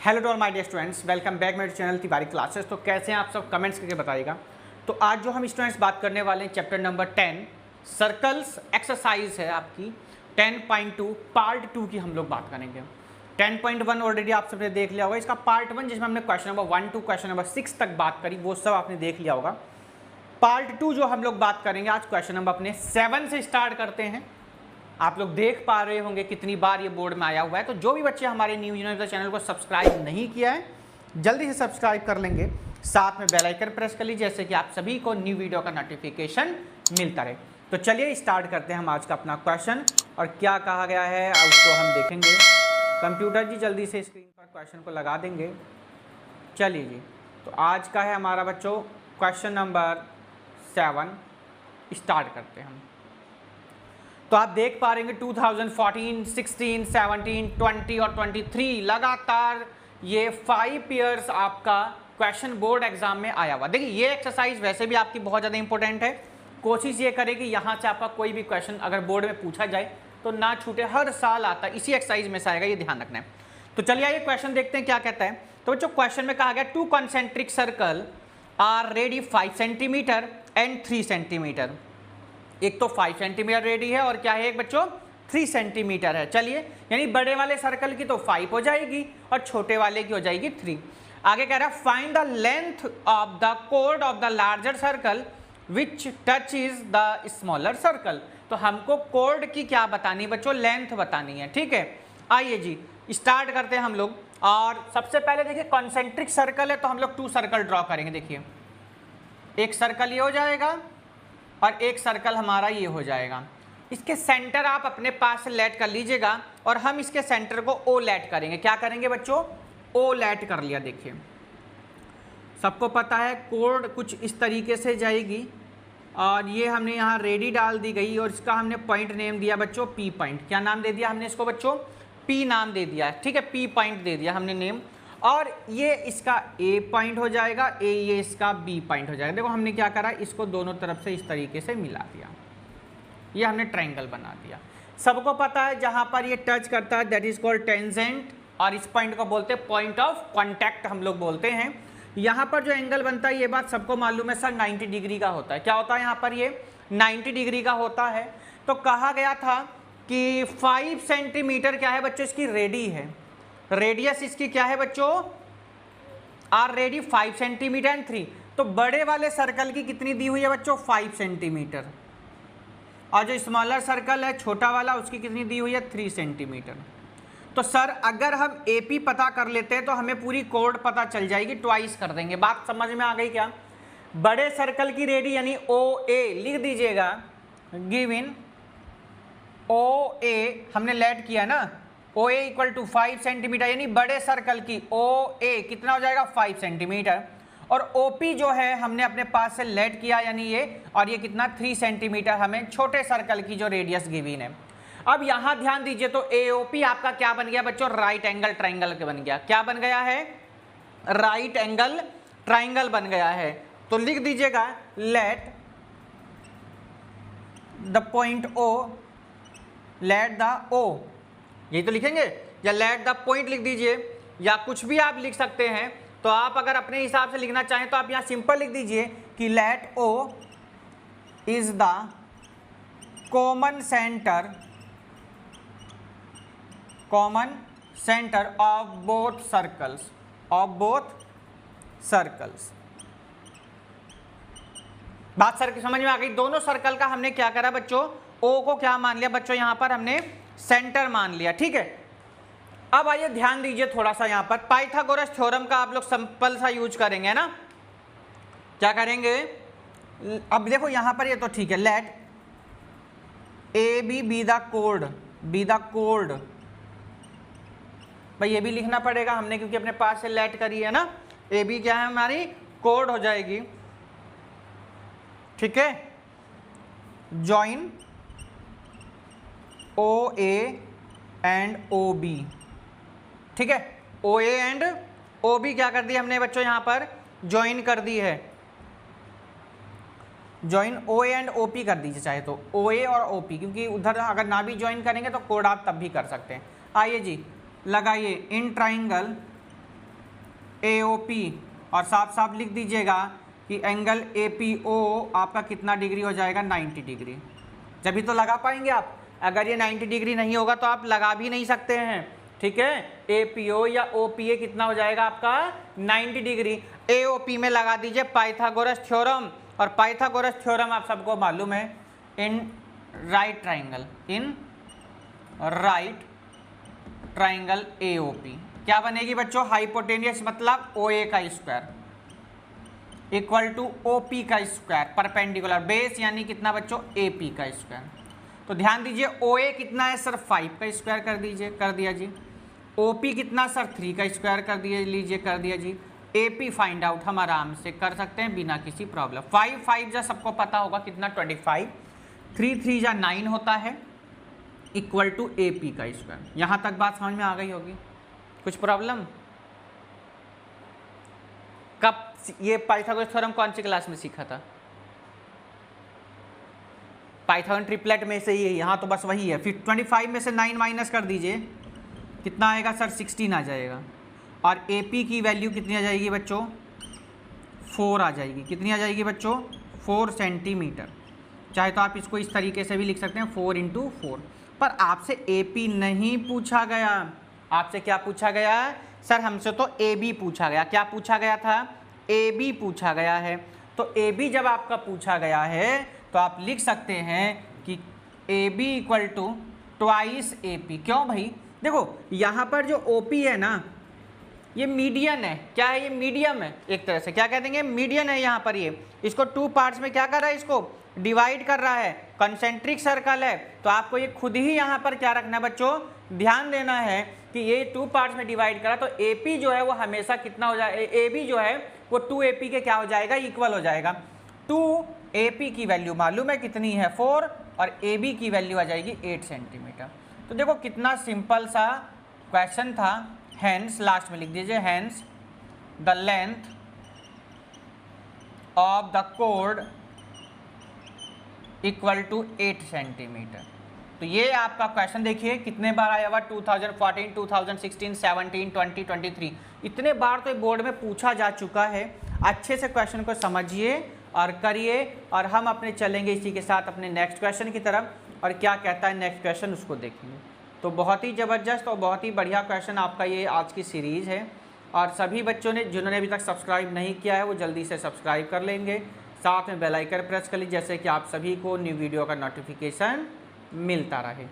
Hello to all my dear students, welcome back मेरे channel Tiwari classes. तो कैसे हैं आप सब, कमेंट्स करके बताइएगा। तो आज जो हम स्टूडेंट्स बात करने वाले हैं चैप्टर नंबर 10 सर्कल्स एक्सरसाइज है आपकी 10.2 पार्ट 2 की हम लोग बात करेंगे। 10.1 ऑलरेडी आप सबने देख लिया होगा, इसका पार्ट 1 जिसमें हमने question number 1 to question number 6 तक बात करी वो सब आपने देख लिया होगा। पार्ट 2 जो हम लोग बात करेंगे आज क्वेश्चन नंबर अपने 7 से स्टार्ट करते हैं। आप लोग देख पा रहे होंगे कितनी बार ये बोर्ड में आया हुआ है। तो जो भी बच्चे हमारे न्यू यूनिवर्सिटी चैनल को सब्सक्राइब नहीं किया है जल्दी से सब्सक्राइब कर लेंगे, साथ में बेल आइकन प्रेस कर लीजिए जैसे कि आप सभी को न्यू वीडियो का नोटिफिकेशन मिलता रहे। तो चलिए स्टार्ट करते हैं हम आज का अपना क्वेश्चन और क्या कहा गया है उसको हम देखेंगे। कंप्यूटर जी जल्दी से स्क्रीन पर क्वेश्चन को लगा देंगे। चलिए जी, तो आज का है हमारा बच्चों क्वेश्चन नंबर 7। स्टार्ट करते हैं हम। तो आप देख पा रहे हैं 2014, 16, 17, 20 और 23 लगातार ये 5 ईयर्स आपका क्वेश्चन बोर्ड एग्जाम में आया हुआ। देखिए ये एक्सरसाइज वैसे भी आपकी बहुत ज़्यादा इंपॉर्टेंट है। कोशिश ये करें कि यहाँ से आपका कोई भी क्वेश्चन अगर बोर्ड में पूछा जाए तो ना छूटे, हर साल आता है, इसी एक्सरसाइज में से आएगा, ये ध्यान रखना है। तो चलिए आइए क्वेश्चन देखते हैं क्या कहता है। तो बच्चों क्वेश्चन में कहा गया 2 concentric circle are radii 5 centimetre and 3 centimetre. एक तो 5 सेंटीमीटर रेडी है और क्या है एक बच्चों 3 सेंटीमीटर है। चलिए यानी बड़े वाले सर्कल की तो 5 हो जाएगी और छोटे वाले की हो जाएगी 3। आगे कह रहा है find the length of the code of the larger circle which touch is the smaller circle. तो हमको कोर्ड की क्या बतानी बच्चों, लेंथ बतानी है। ठीक है, आइए जी स्टार्ट करते हैं हम लोग। और सबसे पहले देखिए कॉन्सेंट्रिक सर्कल है तो हम लोग 2 सर्कल ड्रॉ करेंगे। देखिए एक सर्कल ये हो जाएगा और एक सर्कल हमारा ये हो जाएगा। इसके सेंटर आप अपने पास से लेट कर लीजिएगा और हम इसके सेंटर को ओ लेट करेंगे। क्या करेंगे बच्चों, ओ लेट कर लिया। देखिए सबको पता है कोड कुछ इस तरीके से जाएगी और ये हमने यहाँ रेडी डाल दी गई और इसका हमने पॉइंट नेम दिया बच्चों पी पॉइंट। क्या नाम दे दिया हमने इसको बच्चों, पी नाम दे दिया है। ठीक है, पी पॉइंट दे दिया हमने नेम। और ये इसका ए पॉइंट हो जाएगा, ये इसका बी पॉइंट हो जाएगा। देखो हमने क्या करा, इसको दोनों तरफ से इस तरीके से मिला दिया, ये हमने ट्रायंगल बना दिया। सबको पता है जहां पर ये टच करता है दैट इज कॉल्ड टेंजेंट और इस पॉइंट को बोलते हैं पॉइंट ऑफ कांटेक्ट हम लोग बोलते हैं। यहाँ पर जो एंगल बनता है ये बात सबको मालूम है सर 90 डिग्री का होता है। क्या होता है यहाँ पर, ये 90 डिग्री का होता है। तो कहा गया था कि 5 सेंटीमीटर क्या है बच्चों इसकी रेडी है, रेडियस इसकी क्या है बच्चों, आर रेडी 5 सेंटीमीटर एंड 3। तो बड़े वाले सर्कल की कितनी दी हुई है बच्चों, 5 सेंटीमीटर। और जो स्मॉलर सर्कल है छोटा वाला उसकी कितनी दी हुई है, 3 सेंटीमीटर। तो सर अगर हम एपी पता कर लेते हैं तो हमें पूरी कोड पता चल जाएगी, ट्वाइस कर देंगे। बात समझ में आ गई क्या। बड़े सर्कल की रेडी यानी ओ ए लिख दीजिएगा, गिव इन ओ ए हमने लेट किया ना, ओ ए इक्वल टू 5 सेंटीमीटर यानी बड़े सर्कल की ओ ए कितना हो जाएगा 5 सेंटीमीटर। और ओ पी जो है हमने अपने पास से लेट किया यानी ये, और ये कितना 3 सेंटीमीटर हमें छोटे सर्कल की जो रेडियस गिवन है। अब यहां ध्यान दीजिए तो ए ओ पी आपका क्या बन गया बच्चों, राइट एंगल ट्राइंगल के बन गया। क्या बन गया है, राइट एंगल ट्राइंगल बन गया है। तो लिख दीजिएगा let the point O, let the O, यही तो लिखेंगे, या लेट द पॉइंट लिख दीजिए या कुछ भी आप लिख सकते हैं। तो आप अगर अपने हिसाब से लिखना चाहें तो आप यहां सिंपल लिख दीजिए कि let O is the common centre of both circles, बात सर समझ में आ गई। दोनों सर्कल का हमने क्या करा बच्चों, ओ को क्या मान लिया बच्चों, यहां पर हमने सेंटर मान लिया। ठीक है, अब आइए ध्यान दीजिए थोड़ा सा, यहां पर पाइथागोरस थ्योरम का आप लोग सिंपल सा यूज करेंगे ना। क्या करेंगे, अब देखो यहां पर ये तो ठीक है, लेट ए बी द कोड, भाई ये भी लिखना पड़ेगा हमने क्योंकि अपने पास से लेट करी है ना। ए बी क्या है हमारी कोड हो जाएगी। ठीक है, join O A and O B. ठीक है, ओ ए एंड ओ बी क्या कर दी हमने बच्चों, यहां पर ज्वाइन कर दी है, join O A and O P कर दीजिए चाहे तो, ओ ए और ओ पी, क्योंकि उधर अगर ना भी ज्वाइन करेंगे तो कोड आप तब भी कर सकते हैं। आइए जी लगाइए इन ट्राइंगल AOP और साफ साफ लिख दीजिएगा कि एंगल APO आपका कितना डिग्री हो जाएगा, 90 डिग्री। जब तो लगा पाएंगे आप, अगर ये 90 डिग्री नहीं होगा तो आप लगा भी नहीं सकते हैं, ठीक है। APO या OPA कितना हो जाएगा आपका, 90 डिग्री। AOP में लगा दीजिए पाइथागोरस थ्योरम, और पाइथागोरस थ्योरम आप सबको मालूम है, इन राइट ट्राइंगल AOP क्या बनेगी बच्चों, हाइपोटेनियस मतलब OA का स्क्वायर इक्वल टू OP का स्क्वायर परपेंडिकुलर बेस यानी कितना बच्चों, AP का स्क्वायर। तो ध्यान दीजिए OA कितना है सर, 5 का स्क्वायर कर दिया जी। OP कितना सर, 3 का स्क्वायर कर दिया जी। AP फाइंड आउट हम आराम से कर सकते हैं बिना किसी प्रॉब्लम। 5 जा सबको पता होगा कितना, 25, 3 जा 9 होता है इक्वल टू AP का स्क्वायर। यहां तक बात समझ में आ गई होगी, कुछ प्रॉब्लम? कब ये पाइथागोरस थ्योरम कौन सी क्लास में सीखा था? पाइथागोरस ट्रिपलेट में से ही है, यहाँ तो बस वही है। फिर 25 में से 9 माइनस कर दीजिए, कितना आएगा सर, 16 आ जाएगा। और AP की वैल्यू कितनी आ जाएगी बच्चों, 4 आ जाएगी। कितनी आ जाएगी बच्चों, 4 सेंटीमीटर। चाहे तो आप इसको इस तरीके से भी लिख सकते हैं, 4 × 4। पर आपसे AP नहीं पूछा गया, आपसे क्या पूछा गया सर, हमसे तो AB पूछा गया। क्या पूछा गया था, AB पूछा गया है। तो AB जब आपका पूछा गया है तो आप लिख सकते हैं कि AB equal to twice AP। क्यों भाई, देखो यहाँ पर जो OP है ना, ये मीडियन है। क्या है, ये मीडियम है एक तरह से, क्या कह देंगे, मीडियन है। यहाँ पर ये इसको 2 पार्ट्स में क्या कर रहा है, इसको डिवाइड कर रहा है, कंसेंट्रिक सर्कल है। तो आपको ये खुद ही यहाँ पर क्या रखना है बच्चों, ध्यान देना है कि ये 2 पार्ट्स में डिवाइड करा तो AP जो है वो हमेशा कितना हो जाएगा, AB जो है वो 2AP के क्या हो जाएगा, इक्वल हो जाएगा। 2AP की वैल्यू मालूम है कितनी है, 4, और AB की वैल्यू आ जाएगी 8 सेंटीमीटर। तो देखो कितना सिंपल सा क्वेश्चन था। हैंस लास्ट में लिख दीजिए, hence the length of the कोड इक्वल टू 8 सेंटीमीटर। तो ये आपका क्वेश्चन देखिए कितने बार आया हुआ, 2014, 2016, 17, 20, 23, इतने बार तो बोर्ड में पूछा जा चुका है। अच्छे से क्वेश्चन को समझिए और करिए, और हम अपने चलेंगे इसी के साथ अपने नेक्स्ट क्वेश्चन की तरफ, और क्या कहता है नेक्स्ट क्वेश्चन उसको देखेंगे। तो बहुत ही ज़बरदस्त और बहुत ही बढ़िया क्वेश्चन आपका ये आज की सीरीज़ है। और सभी बच्चों ने जिन्होंने अभी तक सब्सक्राइब नहीं किया है वो जल्दी से सब्सक्राइब कर लेंगे, साथ में बेल आइकन प्रेस कर लीजिए, जैसे कि आप सभी को न्यू वीडियो का नोटिफिकेशन मिलता रहे।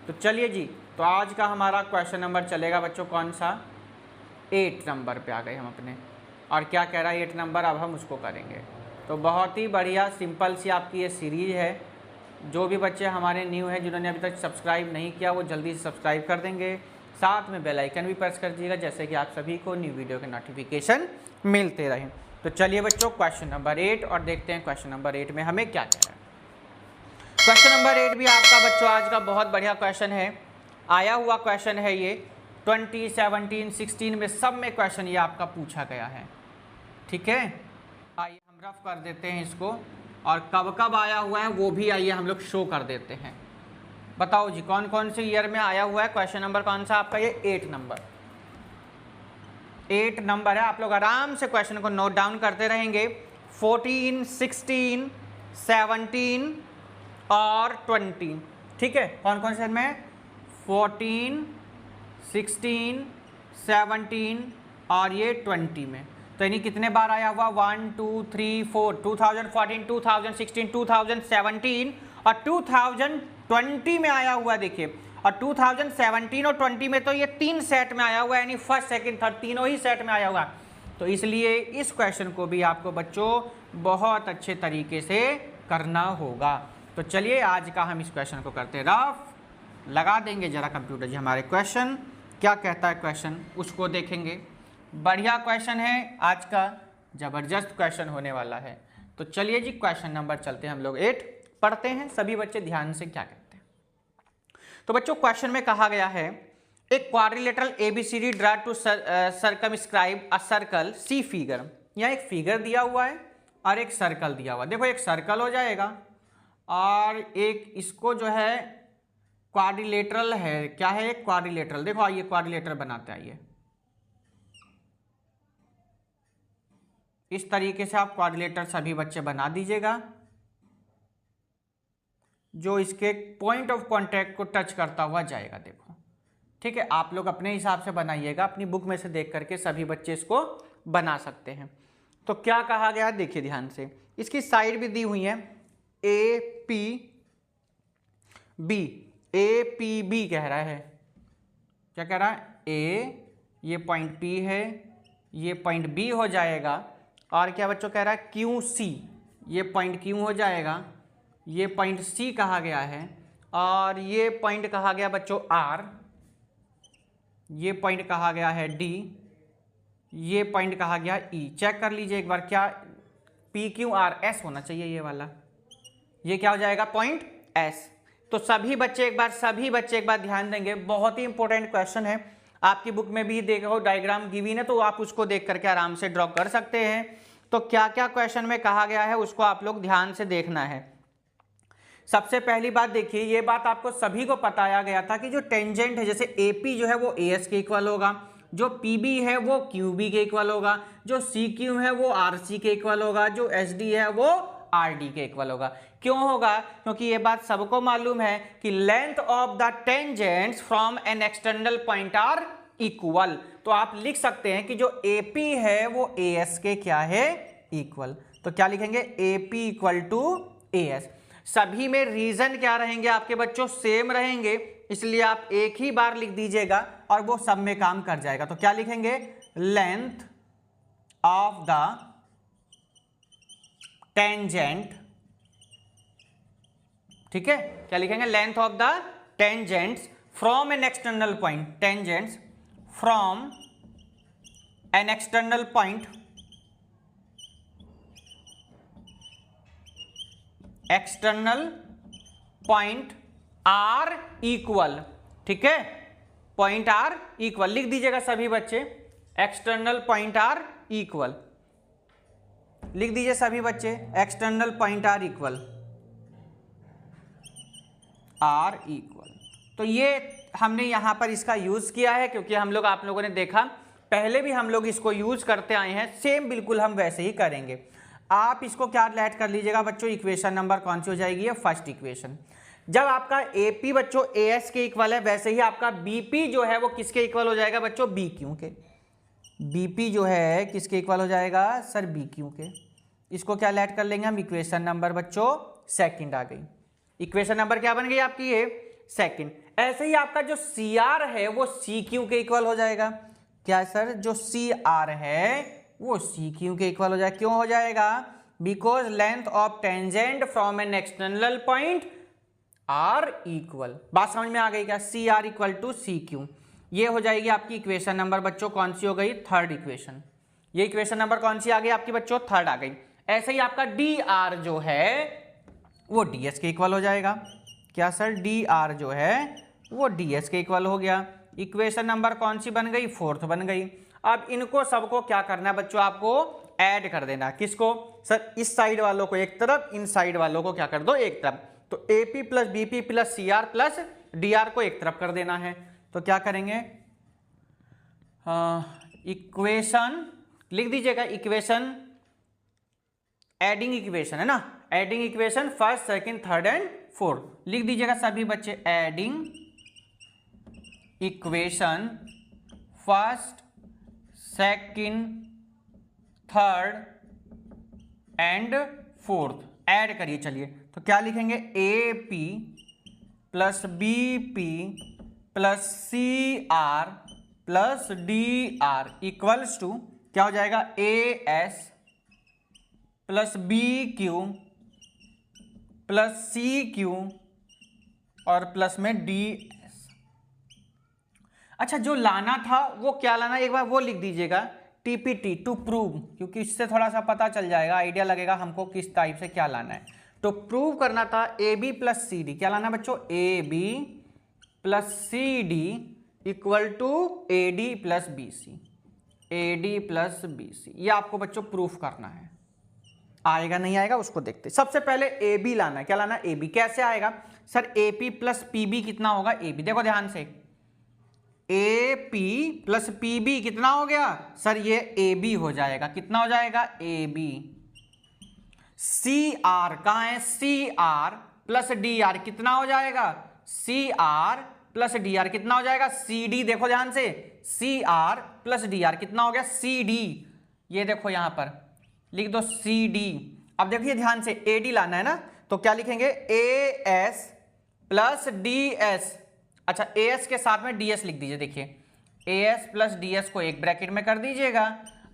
तो चलिए जी, तो आज का हमारा क्वेश्चन नंबर चलेगा बच्चों कौन सा, 8 नंबर पे आ गए हम अपने। और क्या कह रहा है 8 नंबर, अब हम उसको करेंगे। तो बहुत ही बढ़िया सिंपल सी आपकी ये सीरीज़ है। जो भी बच्चे हमारे न्यू हैं, जिन्होंने अभी तक सब्सक्राइब नहीं किया, वो जल्दी से सब्सक्राइब कर देंगे, साथ में बेल आइकन भी प्रेस कर दीजिएगा, जैसे कि आप सभी को न्यू वीडियो के नोटिफिकेशन मिलते रहें। तो चलिए बच्चों क्वेश्चन नंबर 8 और देखते हैं क्वेश्चन नंबर 8 में हमें क्या कह रहा है। क्वेश्चन नंबर 8 भी आपका बच्चों आज का बहुत बढ़िया क्वेश्चन है, आया हुआ क्वेश्चन है ये। 20, 17, 16 में सब में क्वेश्चन ये आपका पूछा गया है, ठीक है। आइए हम रफ कर देते हैं इसको, और कब कब आया हुआ है वो भी आइए हम लोग शो कर देते हैं। बताओ जी कौन कौन से ईयर में आया हुआ है। क्वेश्चन नंबर कौन सा आपका, ये 8 नंबर। 8 नंबर है, आप लोग आराम से क्वेश्चन को नोट डाउन करते रहेंगे। 14, 16, 17 और 20, ठीक है। कौन कौन से में, 14, 16, 17 और ये 20 में। तो यानी कितने बार आया हुआ, 1, 2, 3, 4, 2014, 2016, 2017 और 2020 में आया हुआ। देखिए, और 2017 और 20 में तो ये 3 सेट में आया हुआ है, यानी फर्स्ट सेकंड थर्ड तीनों ही सेट में आया हुआ। तो इसलिए इस क्वेश्चन को भी आपको बच्चों बहुत अच्छे तरीके से करना होगा। तो चलिए आज का हम इस क्वेश्चन को करते हैं रफ, लगा देंगे जरा कंप्यूटर जी हमारे क्वेश्चन क्या कहता है, क्वेश्चन उसको देखेंगे। बढ़िया क्वेश्चन है आज का, ज़बरदस्त क्वेश्चन होने वाला है। तो चलिए जी क्वेश्चन नंबर चलते हैं हम लोग 8 पढ़ते हैं, सभी बच्चे ध्यान से क्या कहते हैं। तो बच्चों क्वेश्चन में कहा गया है, एक quadrilateral ABCD draw to circumscribe a circle see figure. यहाँ एक फिगर दिया हुआ है और एक सर्कल दिया हुआ है। देखो एक सर्कल हो जाएगा और एक इसको जो है क्वाड्रिलेटरल है, क्या है, एक क्वाड्रिलेटरल। देखो आइए क्वाड्रिलेटरल बनाते आइए। इस तरीके से आप क्वाड्रिलेटरल सभी बच्चे बना दीजिएगा जो इसके पॉइंट ऑफ कांटेक्ट को टच करता हुआ जाएगा। देखो ठीक है, आप लोग अपने हिसाब से बनाइएगा, अपनी बुक में से देख करके सभी बच्चे इसको बना सकते हैं। तो क्या कहा गया है देखिए ध्यान से, इसकी साइड भी दी हुई है A P B, A P B कह रहा है, क्या कह रहा है, ए ये पॉइंट पी है, ये पॉइंट बी हो जाएगा, और क्या बच्चों कह रहा है क्यू सी, ये पॉइंट क्यू हो जाएगा, ये पॉइंट सी कहा गया है, और ये पॉइंट कहा गया बच्चों आर, ये पॉइंट कहा गया है डी, ये पॉइंट कहा गया ई। चेक कर लीजिए एक बार, क्या पी क्यू आर एस होना चाहिए ये वाला, ये क्या हो जाएगा पॉइंट एस। तो सभी बच्चे एक बार ध्यान देंगे, बहुत ही इंपॉर्टेंट क्वेश्चन है, आपकी बुक में भी देखो डायग्राम गिवन है तो आप उसको देख करके आराम से ड्रॉ कर सकते हैं। तो क्या क्या क्वेश्चन में कहा गया है उसको आप लोग ध्यान से देखना है। सबसे पहली बात देखिए, ये बात आपको सभी को बताया गया था कि जो टेंजेंट है, जैसे AP जो है वो AS के इक्वल होगा, जो PB है वो QB के इक्वल होगा, जो CQ है वो RC के इक्वल होगा, जो SD है वो RD के इक्वल होगा। क्यों होगा? क्योंकि ये बात सबको मालूम है कि length of the tangents from an external point are equal. तो आप लिख सकते हैं कि जो AP है वो AS के क्या है इक्वल। तो क्या लिखेंगे AP इक्वल टू AS। सभी में रीजन क्या रहेंगे आपके बच्चों, सेम रहेंगे, इसलिए आप एक ही बार लिख दीजिएगा और वो सब में काम कर जाएगा। तो क्या लिखेंगे, लेंथ ऑफ द टेंजेंट, ठीक है, क्या लिखेंगे, length of the tangents from an external point, tangents from an external point, external point are equal, ठीक है, पॉइंट आर इक्वल लिख दीजिएगा सभी बच्चे, एक्सटर्नल पॉइंट आर इक्वल लिख दीजिए सभी बच्चे, external point are equal, are equal. तो ये हमने यहां पर इसका यूज किया है क्योंकि हम लोग, आप लोगों ने देखा पहले भी हम लोग इसको यूज करते आए हैं, सेम बिल्कुल हम वैसे ही करेंगे। आप इसको क्या ऐड कर लीजिएगा बच्चों, इक्वेशन नंबर कौन सी हो जाएगी, ये फर्स्ट इक्वेशन। जब आपका AP बच्चों AS के इक्वल है, वैसे ही आपका BP जो है वो किसके इक्वल हो जाएगा बच्चों, BQ के। BP जो है किसके इक्वल हो जाएगा सर, BQ के। इसको क्या ऐड कर लेंगे हम, इक्वेशन नंबर बच्चों सेकंड आ गई, इक्वेशन नंबर क्या बन गई आपकी, ये सेकंड। ऐसे ही आपका जो CR है वो CQ के इक्वल हो जाएगा। क्या सर, जो CR है वो CQ के इक्वल हो जाएगा। क्यों हो जाएगा, because length of tangent from an external point are equal. बात समझ में आ गई क्या, CR इक्वल टू CQ। ये हो जाएगी आपकी इक्वेशन नंबर बच्चों कौन सी हो गई, थर्ड इक्वेशन। ये इक्वेशन नंबर कौन सी आ गई आपकी बच्चों, थर्ड आ गई। ऐसे ही आपका DR जो है वो DS के इक्वल हो जाएगा। क्या सर, DR जो है वो DS के इक्वल हो गया। इक्वेशन नंबर कौन सी बन गई, फोर्थ बन गई। अब इनको सबको क्या करना है बच्चों, आपको ऐड कर देना। किसको सर, इस साइड वालों को एक तरफ, इन साइड वालों को क्या कर दो एक तरफ। तो AP plus BP plus CR plus DR को एक तरफ कर देना है। तो क्या करेंगे, इक्वेशन लिख दीजिएगा, इक्वेशन एडिंग इक्वेशन है ना, adding equation first second third and fourth लिख दीजिएगा सभी बच्चे, adding equation first second third and fourth add करिए। चलिए तो क्या लिखेंगे, AP plus BP plus CR plus DR equals to क्या हो जाएगा, AS plus BQ plus CQ और प्लस में DS। अच्छा, जो लाना था वो क्या लाना, एक बार वो लिख दीजिएगा, TPT टू प्रूव, क्योंकि इससे थोड़ा सा पता चल जाएगा, आइडिया लगेगा हमको किस टाइप से क्या लाना है। तो प्रूव करना था AB प्लस CD, क्या लाना बच्चों, AB plus CD equal to AD plus BC, AD plus BC। ये आपको बच्चों प्रूफ करना है। आएगा नहीं आएगा उसको देखते। सबसे पहले AB लाना है, क्या लाना, AB। कैसे आएगा सर, AP प्लस PB कितना होगा, AB। देखो ध्यान से, A P plus P B कितना हो गया सर, ये ए बी हो जाएगा। कितना हो जाएगा, ए बी। सी आर कहाँ है, C R plus D R कितना हो जाएगा, C R plus D R कितना हो जाएगा, सी डी। देखो ध्यान से, C R plus D R कितना हो गया, सी डी। ये देखो यहां पर लिख दो सी डी। अब देखिए ध्यान से, ए डी लाना है ना, तो क्या लिखेंगे, ए एस प्लस डी एस। अच्छा, ए एस के साथ में डी एस लिख दीजिए। देखिए A S plus D S को एक ब्रैकेट में कर दीजिएगा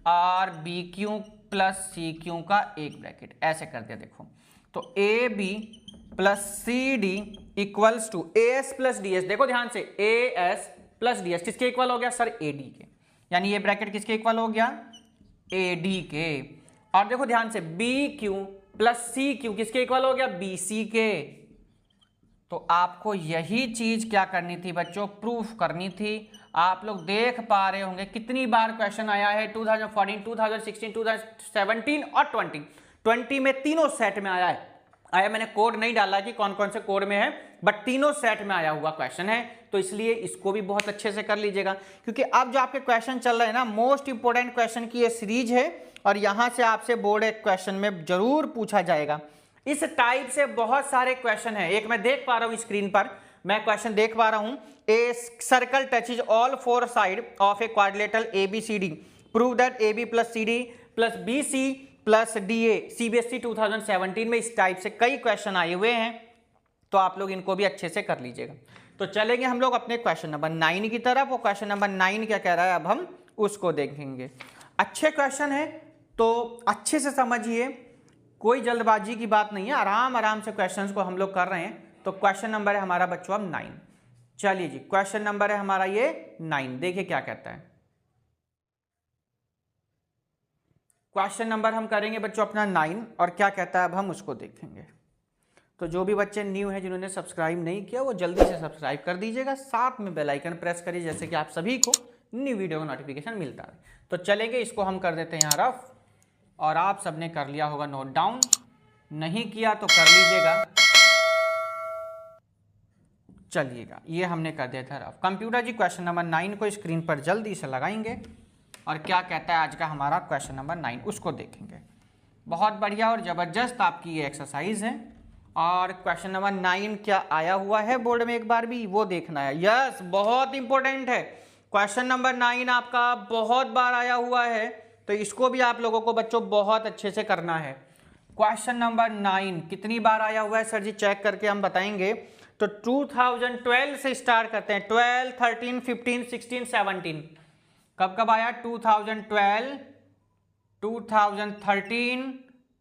और B Q plus C Q का एक ब्रैकेट, ऐसे कर दिया। देखो तो A B plus C D equals to A S plus D S. देखो ध्यान से, A S plus D S किसके इक्वल हो गया सर, ए डी के। यानी ये ब्रैकेट किसके इक्वल हो गया, ए डी के। और देखो ध्यान से, B Q plus C Q किसके इक्वल हो गया, बी सी के। तो आपको यही चीज क्या करनी थी बच्चों, प्रूफ करनी थी। आप लोग देख पा रहे होंगे कितनी बार क्वेश्चन आया है, 2014, 2016, 2017 और 20 में तीनों सेट में आया है। मैंने कोड नहीं डाला कि कौन कौन से कोड में है, बट तीनों सेट में आया हुआ क्वेश्चन है। तो इसलिए इसको भी बहुत अच्छे से कर लीजिएगा, क्योंकि अब जो आपके क्वेश्चन चल रहे हैं ना, मोस्ट इंपोर्टेंट क्वेश्चन की ये सीरीज है और यहां से आपसे बोर्ड एक क्वेश्चन में जरूर पूछा जाएगा। इस टाइप से बहुत सारे क्वेश्चन हैं। एक मैं देख पा रहा हूं स्क्रीन पर, मैं क्वेश्चन देख पा रहा हूं, a circle touches all four side of a quadrilateral A B C D, prove that A B plus C D plus B C plus D A. CBSE 2017 में इस टाइप से कई क्वेश्चन आए हुए हैं, तो आप लोग इनको भी अच्छे से कर लीजिएगा। तो चलेंगे हम लोग अपने क्वेश्चन नंबर 9 की तरफ। वो क्वेश्चन नंबर 9 क्या कह रहा है, अब हम उसको देखेंगे। अच्छे क्वेश्चन है तो अच्छे से समझिए, कोई जल्दबाजी की बात नहीं है, आराम आराम से क्वेश्चंस को हम लोग कर रहे हैं। तो क्वेश्चन नंबर है हमारा बच्चों अब 9। चलिए जी, क्वेश्चन नंबर है हमारा ये 9। देखिए क्या कहता है क्वेश्चन नंबर, हम करेंगे बच्चों अपना 9 और क्या कहता है अब हम उसको देखेंगे। तो जो भी बच्चे न्यू हैं, जिन्होंने सब्सक्राइब नहीं किया, वो जल्दी से सब्सक्राइब कर दीजिएगा, साथ में बेल आइकन प्रेस करिए, जैसे कि आप सभी को न्यू वीडियो का नोटिफिकेशन मिलता है। तो चलेंगे, इसको हम कर देते हैं यहाँ रफ, और आप सबने कर लिया होगा नोट डाउन, नहीं किया तो कर लीजिएगा। चलिएगा, ये हमने कर दिया था रफ। कंप्यूटर जी क्वेश्चन नंबर 9 को स्क्रीन पर जल्दी से लगाएंगे और क्या कहता है आज का हमारा क्वेश्चन नंबर 9, उसको देखेंगे। बहुत बढ़िया और ज़बरदस्त आपकी ये एक्सरसाइज है। और क्वेश्चन नंबर 9 क्या आया हुआ है बोर्ड में, एक बार भी वो देखना है। यस, बहुत इंपॉर्टेंट है। क्वेश्चन नंबर 9 आपका बहुत बार आया हुआ है, तो इसको भी आप लोगों को बच्चों बहुत अच्छे से करना है। क्वेश्चन नंबर 9 कितनी बार आया हुआ है सर जी, चेक करके हम बताएंगे। तो 2012 से स्टार्ट करते हैं, 12, 13, 15, 16, 17। कब कब आया, 2012, 2013,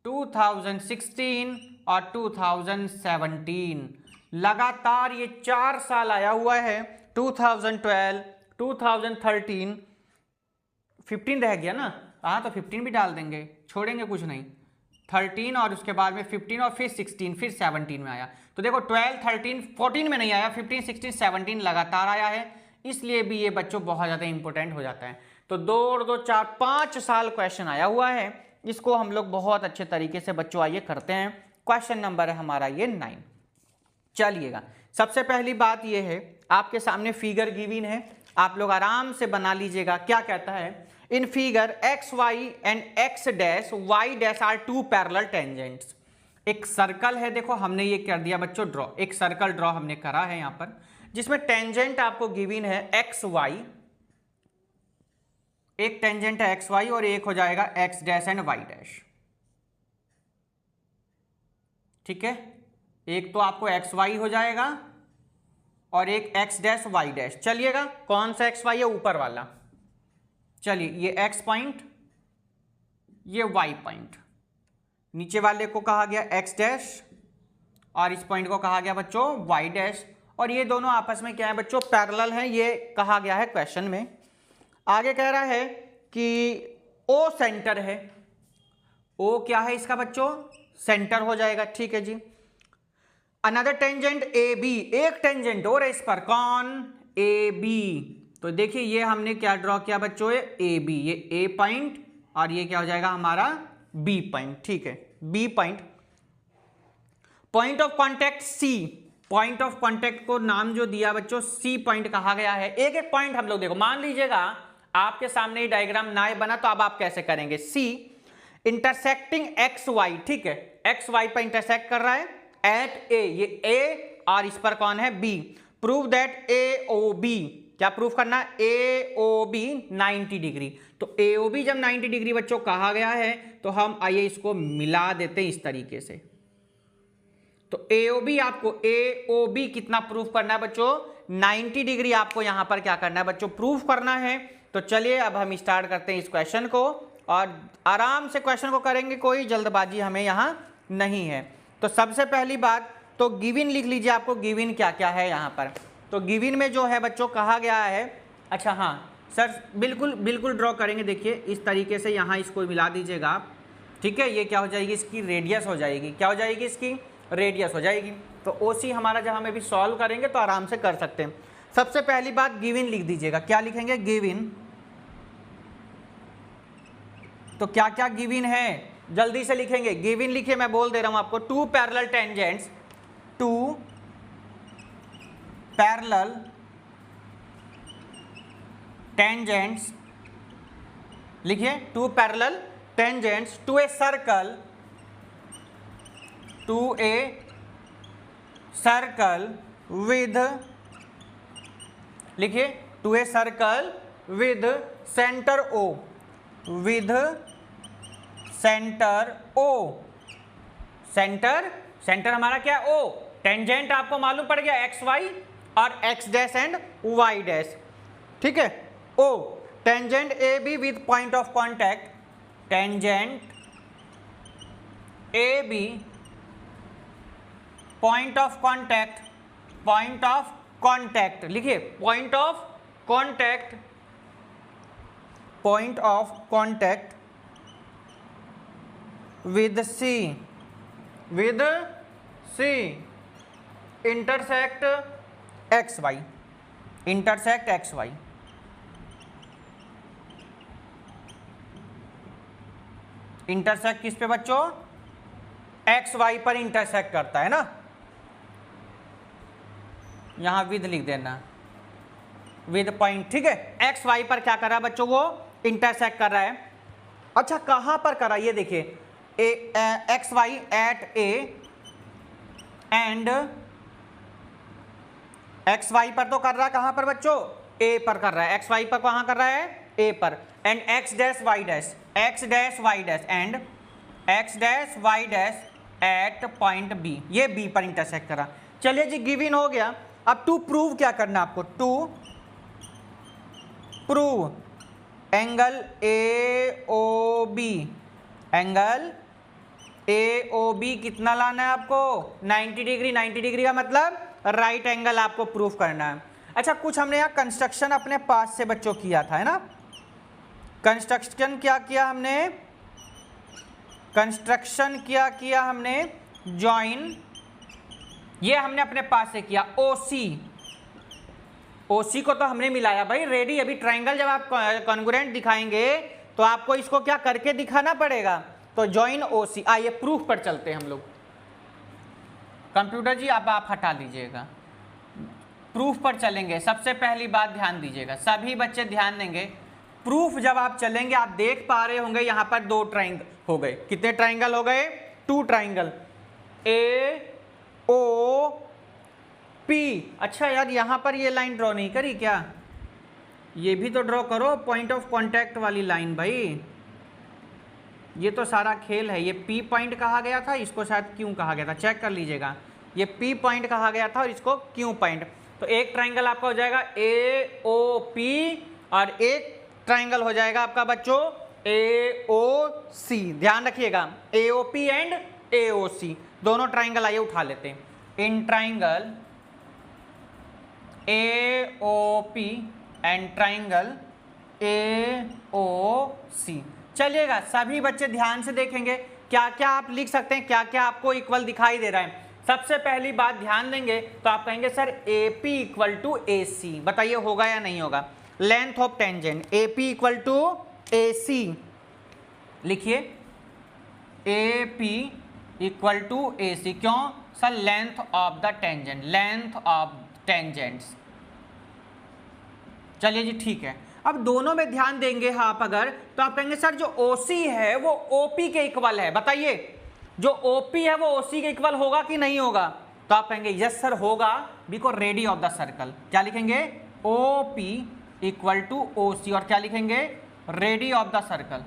2016 और 2017। लगातार ये 4 साल आया हुआ है। 2012, 2013, 15 रह गया ना, हाँ तो 15 भी डाल देंगे, छोड़ेंगे कुछ नहीं। 13 और उसके बाद में 15 और फिर 16, फिर 17 में आया। तो देखो 12, 13, 14 में नहीं आया, 15, 16, 17 लगातार आया है, इसलिए भी ये बच्चों बहुत ज़्यादा इंपॉर्टेंट हो जाता है। तो 2 और 2 4 5 साल क्वेश्चन आया हुआ है, इसको हम लोग बहुत अच्छे तरीके से बच्चों आइए करते हैं। क्वेश्चन नंबर है हमारा ये 9। चलिएगा, सबसे पहली बात ये है, आपके सामने फिगर गिवन है, आप लोग आराम से बना लीजिएगा। क्या कहता है, in figure X Y and X dash Y dash are 2 parallel tangents. एक सर्कल है, देखो हमने ये कर दिया बच्चों ड्रॉ, एक सर्कल ड्रॉ हमने करा है यहां पर, जिसमें टेंजेंट आपको गिवन है एक्स वाई, एक टेंजेंट है एक्स वाई और एक हो जाएगा X dash and Y dash. ठीक है, एक तो आपको एक्स वाई हो जाएगा और एक एक्स डैश वाई डैश। चलिएगा, कौन सा एक्स वाई है, ऊपर वाला। चलिए, ये एक्स पॉइंट, ये वाई पॉइंट, नीचे वाले को कहा गया एक्स डैश और इस पॉइंट को कहा गया बच्चों वाई डैश। और ये दोनों आपस में क्या है बच्चों, पैरेलल हैं, ये कहा गया है क्वेश्चन में। आगे कह रहा है कि ओ सेंटर है, ओ क्या है इसका बच्चों, सेंटर हो जाएगा। ठीक है जी। अनदर टेंजेंट ए बी, एक टेंजेंट और है इस पर, कौन, ए बी। तो देखिए ये हमने क्या ड्रॉ किया बच्चों, ए बी, ये ए पॉइंट और ये क्या हो जाएगा हमारा बी पॉइंट। ठीक है, B point. Point of contact C, point of contact को नाम जो दिया बच्चों सी पॉइंट कहा गया है। एक एक पॉइंट हम लोग देखो, मान लीजिएगा आपके सामने ही डायग्राम ना बना तो अब आप कैसे करेंगे, सी इंटरसेक्टिंग एक्स वाई, ठीक है, एक्स वाई पर इंटरसेक्ट कर रहा है एट ए, ये ए और इस पर कौन है B, prove that A O B, क्या प्रूफ करना, ए ओ बी 90 डिग्री। तो ए ओ बी जब 90 डिग्री बच्चों कहा गया है तो हम आइए इसको मिला देते हैं इस तरीके से। तो ए ओ बी, आपको ए ओ बी कितना प्रूफ करना है बच्चों, 90 डिग्री आपको यहां पर क्या करना है बच्चों, प्रूफ करना है। तो चलिए अब हम स्टार्ट करते हैं इस क्वेश्चन को और आराम से क्वेश्चन को करेंगे, कोई जल्दबाजी हमें यहां नहीं है। तो सबसे पहली बात तो गिवन लिख लीजिए, आपको गिवन क्या क्या है यहां पर। तो गिवन में जो है बच्चों कहा गया है, अच्छा हाँ सर बिल्कुल बिल्कुल ड्रॉ करेंगे, देखिए इस तरीके से यहाँ इसको मिला दीजिएगा आप, ठीक है। ये क्या हो जाएगी, इसकी रेडियस हो जाएगी, क्या हो जाएगी, इसकी रेडियस हो जाएगी। तो ओसी हमारा जब हमें भी सॉल्व करेंगे तो आराम से कर सकते हैं। सबसे पहली बात गिवन लिख दीजिएगा, क्या लिखेंगे, गिवन। तो क्या क्या गिवन है जल्दी से लिखेंगे, गिवन लिखिए, मैं बोल दे रहा हूं आपको, two parallel tangents, two parallel tangents, लिखिए two parallel tangents to a circle, to a circle with, लिखिए to a circle with centre O, with centre O, centre, centre हमारा क्या है ओ, टेंजेंट आपको मालूम पड़ गया एक्स वाई और X dash and Y dash, ठीक है। O tangent A B with point of contact, tangent A B point of contact, point of contact, लिखिए point of contact, point of contact with C, with C intersect X Y, intersect X Y, intersect किस पे बच्चों, x Y पर intersect करता है ना, यहां with लिख देना, विद पॉइंट, ठीक है। एक्स वाई पर क्या कर रहा है बच्चों, वो इंटरसेक्ट कर रहा है। अच्छा कहां पर कर रहा है, ये देखिए X Y at A and X Y पर तो कर रहा है, कहां पर बच्चों, ए पर कर रहा है, एक्स वाई पर कहां कर रहा है, ए पर, and X dash Y dash, X dash Y dash and X dash Y dash at point B, ये बी पर इंटरसेक्ट करा। चलिए जी गिवन हो गया। अब टू प्रूव क्या करना आपको, to prove angle A O B, angle A O B कितना लाना है आपको, 90 डिग्री, 90 डिग्री का मतलब राइट एंगल आपको प्रूफ करना है। अच्छा कुछ हमने यहाँ कंस्ट्रक्शन अपने पास से बच्चों किया था, है ना, कंस्ट्रक्शन क्या किया हमने, कंस्ट्रक्शन क्या किया हमने, जॉइन, ये हमने अपने पास से किया, ओसी, ओसी को तो हमने मिलाया भाई रेडी। अभी ट्राइंगल जब आप कॉन्ग्रुएंट दिखाएंगे तो आपको इसको क्या करके दिखाना पड़ेगा, तो जॉइन ओसी। आइए प्रूफ पर चलते हैं हम लोग, कंप्यूटर जी अब आप हटा लीजिएगा, प्रूफ पर चलेंगे। सबसे पहली बात ध्यान दीजिएगा, सभी बच्चे ध्यान देंगे, प्रूफ जब आप चलेंगे आप देख पा रहे होंगे यहां पर दो ट्राइंगल हो गए, कितने ट्राइंगल हो गए, two triangle, A O P. अच्छा यार यहां पर ये लाइन ड्रॉ नहीं करी क्या, ये भी तो ड्रॉ करो, पॉइंट ऑफ कांटेक्ट वाली लाइन भाई, ये तो सारा खेल है। ये पी पॉइंट कहा गया था, इसको शायद क्यों कहा गया था, चेक कर लीजिएगा, ये पी पॉइंट कहा गया था और इसको क्यू पॉइंट। तो एक ट्राइंगल आपका हो जाएगा ए ओ पी और एक ट्राइंगल हो जाएगा आपका बच्चों ए ओ सी। ध्यान रखिएगा ए O P and A O सी दोनों ट्राइंगल आइए उठा लेते हैं। In triangle A O P and triangle A O C. चलिएगा सभी बच्चे ध्यान से देखेंगे क्या क्या आप लिख सकते हैं, क्या क्या आपको इक्वल दिखाई दे रहा है। सबसे पहली बात ध्यान देंगे तो आप कहेंगे sir A P equal to A C, बताइए होगा या नहीं होगा। Length of tangent A P equal to A C, लिखिए A P equal to A C, क्यों, sir length of the tangent, length of tangents. चलिए जी ठीक है। अब दोनों में ध्यान देंगे आप अगर, तो आप कहेंगे सर जो OC है वो OP के इक्वल है, बताइए जो OP है वो OC के इक्वल होगा कि नहीं होगा? तो आप कहेंगे यस सर होगा, because ready of the circle. क्या लिखेंगे? OP इक्वल टू OC, और क्या लिखेंगे? Ready of the circle.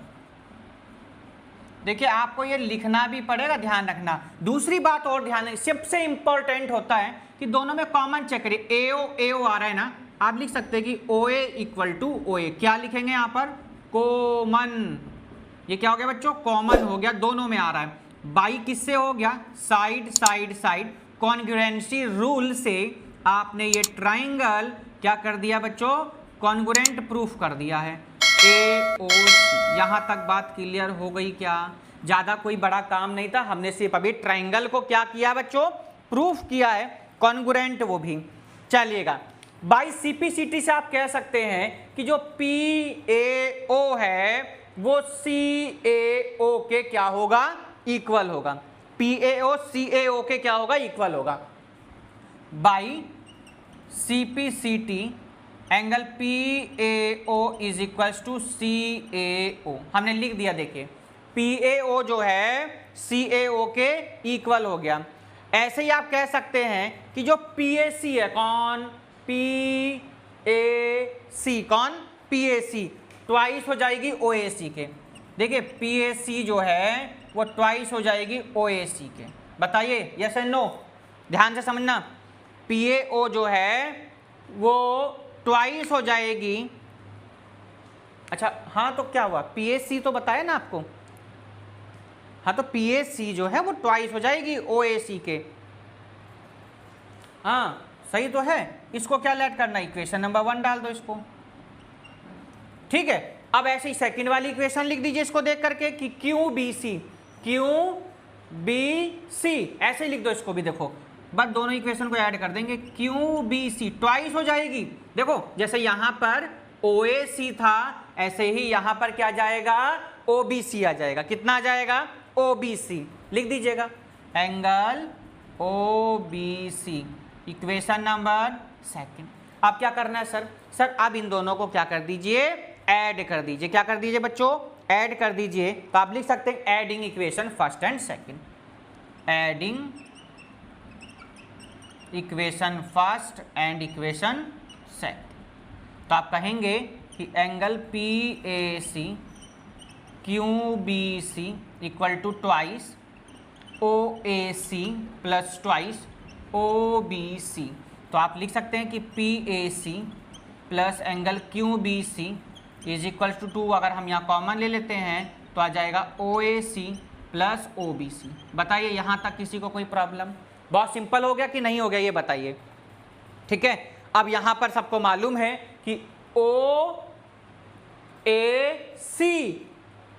देखिए आपको ये लिखना भी पड़ेगा, ध्यान रखना। दूसरी बात और ध्यान रखना, सबसे इंपॉर्टेंट होता है कि दोनों में कॉमन चेक करिए। AO आ रहा है ना, आप लिख सकते हैं कि OA इक्वल टू OA। क्या लिखेंगे यहाँ पर? कॉमन। ये क्या हो गया बच्चों? कॉमन हो गया, दोनों में आ रहा है। बाई किससे हो गया? Side side side. Congruency rule से आपने ये ट्राइंगल क्या कर दिया बच्चों? कॉन्ग्रुएंट प्रूफ कर दिया है। AOC। यहाँ तक बात क्लियर हो गई क्या? ज़्यादा कोई बड़ा काम नहीं था, हमने सिर्फ अभी ट्राइंगल को क्या किया बच्चों? प्रूफ किया है, कॉन्ग्रुएंट वो भी। चलिएगा, बाई CP/CT से आप कह सकते हैं कि जो PAO है वो CAO के क्या होगा? इक्वल होगा। PAO CAO के क्या होगा? इक्वल होगा। By CP/CT angle PAO is equals to CAO हमने लिख दिया। देखिए PAO जो है CAO के इक्वल हो गया। ऐसे ही आप कह सकते हैं कि जो PAC है, कौन? PAC, कौन? PAC ट्वाइस हो जाएगी OAC के। देखिए PAC जो है वो ट्वाइस हो जाएगी OAC के। बताइए यस एंड नो, ध्यान से समझना। PAO जो है वो ट्वाइस हो जाएगी। अच्छा हाँ, तो क्या हुआ? PAC तो बताया ना आपको। हाँ तो PAC जो है वो ट्वाइस हो जाएगी OAC के। हाँ सही तो है। इसको क्या लेट करना? इक्वेशन नंबर 1 डाल दो इसको। ठीक है, अब ऐसे ही सेकंड वाली इक्वेशन लिख दीजिए इसको देख करके कि QBC, QBC ऐसे ही लिख दो इसको भी। देखो बस दोनों इक्वेशन को ऐड कर देंगे। QBC ट्वाइस हो जाएगी। देखो जैसे यहाँ पर OAC था, ऐसे ही यहाँ पर क्या जाएगा? OBC आ जाएगा। कितना आ जाएगा? OBC लिख दीजिएगा, एंगल OBC, इक्वेशन नंबर 2। अब क्या करना है सर? सर अब इन दोनों को क्या कर दीजिए? ऐड कर दीजिए। क्या कर दीजिए बच्चों? ऐड कर दीजिए। तो आप लिख सकते हैं adding equation first and second, adding equation first and equation second. तो आप कहेंगे कि angle PAC QBC equal to twice OAC plus twice OBC। तो आप लिख सकते हैं कि PAC plus angle QBC is equal to 2। अगर हम यहाँ कॉमन ले लेते हैं तो आ जाएगा OAC प्लस OBC। बताइए यहाँ तक किसी को कोई प्रॉब्लम? बहुत सिंपल हो गया कि नहीं हो गया ये बताइए। ठीक है, अब यहाँ पर सबको मालूम है कि OAC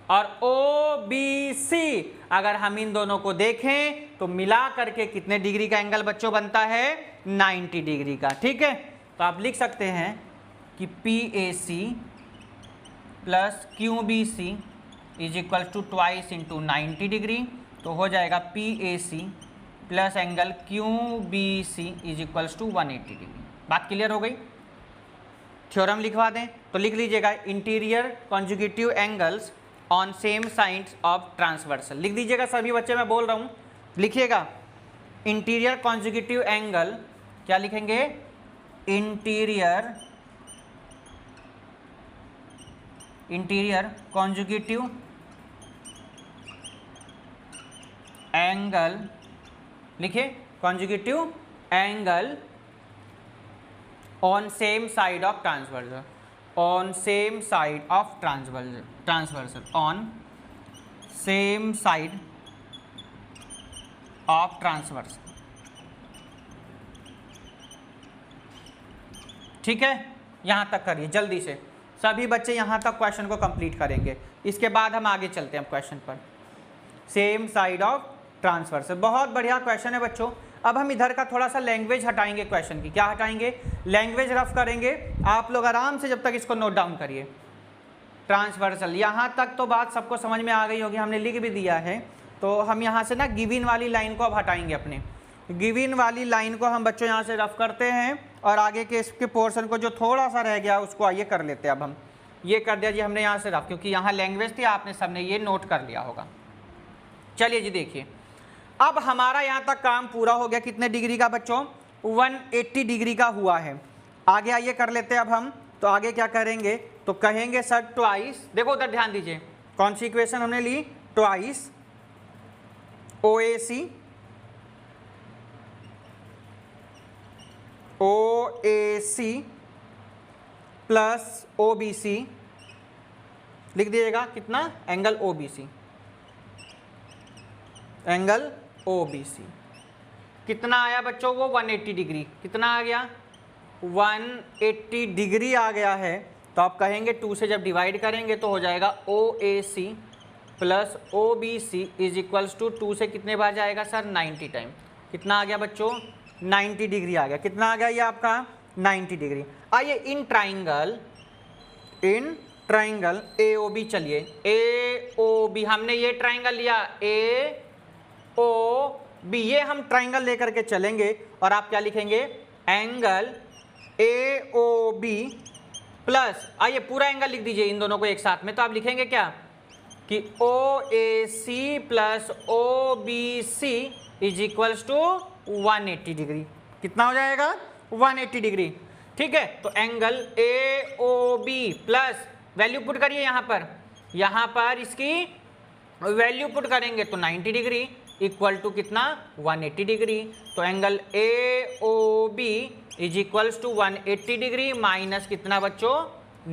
और OBC अगर हम इन दोनों को देखें तो मिला करके कितने डिग्री का एंगल बच्चों बनता है? 90 डिग्री का। ठीक है, तो आप लिख सकते हैं कि PAC प्लस QBC is equal to twice into 90 degree. तो हो जाएगा PAC plus angle QBC is equals to 180 degree. बात क्लियर हो गई? थ्योरम लिखवा दें तो लिख लीजिएगा, interior conjugative angles on same sides of transversal. लिख दीजिएगा सभी बच्चे, मैं बोल रहा हूँ लिखिएगा। इंटीरियर कॉन्जुगेटिव एंगल क्या लिखेंगे? इंटीरियर कॉन्जुगेटिव एंगल, लिखिए conjugative angle on same side of transversal, on same side of transversal, on same side of transversal. ठीक है, यहाँ तक करिए जल्दी से सभी बच्चे, यहाँ तक क्वेश्चन को कंप्लीट करेंगे। इसके बाद हम आगे चलते हैं क्वेश्चन पर। सेम साइड ऑफ ट्रांसवर्सल, बहुत बढ़िया क्वेश्चन है बच्चों। अब हम इधर का थोड़ा सा लैंग्वेज हटाएंगे क्वेश्चन की। क्या हटाएंगे? लैंग्वेज रफ करेंगे। आप लोग आराम से जब तक इसको नोट डाउन करिए। ट्रांसवर्सल, यहाँ तक तो बात सबको समझ में आ गई होगी, हमने लिख भी दिया है। तो हम यहाँ से ना गिवन वाली लाइन को अब हटाएंगे अपने, गिवन वाली लाइन को हम बच्चों यहाँ से रफ करते हैं और आगे के इसके पोर्शन को जो थोड़ा सा रह गया उसको आइए कर लेते हैं। अब हम ये कर दिया जी हमने यहाँ से रफ, क्योंकि यहाँ लैंग्वेज थी, आपने सबने ये नोट कर लिया होगा। चलिए जी देखिए, अब हमारा यहाँ तक काम पूरा हो गया। कितने डिग्री का बच्चों? 180 डिग्री का हुआ है। आगे आइए कर लेते हैं अब हम। तो आगे क्या करेंगे? तो कहेंगे सर ट्वाइस, देखो उधर ध्यान दीजिए, कौन सी इक्वेशन हमने ली? ट्वाइस OAC प्लस OBC लिख दीजिएगा। कितना? एंगल OBC, एंगल OBC कितना आया बच्चों? वो 180 डिग्री। कितना आ गया? 180 डिग्री आ गया है। तो आप कहेंगे 2 से जब डिवाइड करेंगे तो हो जाएगा OAC plus OBC is equals to 2 से कितने बार जाएगा सर? 90 टाइम। कितना आ गया बच्चों? 90 डिग्री आ गया। कितना आ गया ये आपका? 90 डिग्री। आइए इन ट्राइंगल AOB, चलिए AOB हमने ये ट्राइंगल लिया AOB, ये हम ट्राइंगल लेकर के चलेंगे और आप क्या लिखेंगे? एंगल AOB प्लस, आइए पूरा एंगल लिख दीजिए इन दोनों को एक साथ में। तो आप लिखेंगे क्या कि OAC plus OBC is equals to 180 degree. कितना हो जाएगा? 180 डिग्री। ठीक है, तो angle AOB plus value put करिए यहाँ पर इसकी वैल्यू पुट करेंगे तो 90 डिग्री इक्वल टू कितना? 180 डिग्री। तो angle AOB is equals to 180 degree minus कितना बच्चों?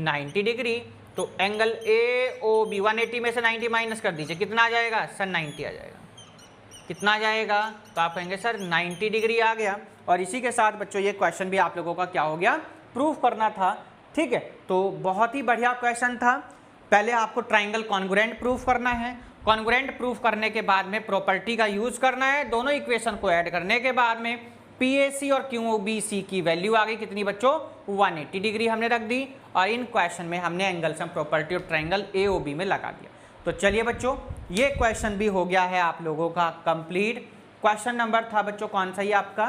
90 डिग्री। तो एंगल AOB 180 में से 90 माइनस कर दीजिए, कितना आ जाएगा सर? 90 आ जाएगा। कितना आ जाएगा? तो आप कहेंगे सर 90 डिग्री आ गया। और इसी के साथ बच्चों ये क्वेश्चन भी आप लोगों का क्या हो गया? प्रूफ करना था। ठीक है, तो बहुत ही बढ़िया क्वेश्चन था। पहले आपको ट्राइंगल कॉन्ग्रुएंट प्रूफ करना है। कॉन्ग्रुएंट प्रूफ करने के बाद में प्रॉपर्टी का यूज करना है। दोनों इक्वेशन को ऐड करने के बाद में PAC और QOBC की वैल्यू आ गई कितनी बच्चों? 180 डिग्री हमने रख दी और इन क्वेश्चन में हमने angle sum property of triangle AOB में लगा दिया। तो चलिए बच्चों ये क्वेश्चन भी हो गया है आप लोगों का कंप्लीट। क्वेश्चन नंबर था बच्चों कौन सा? ये आपका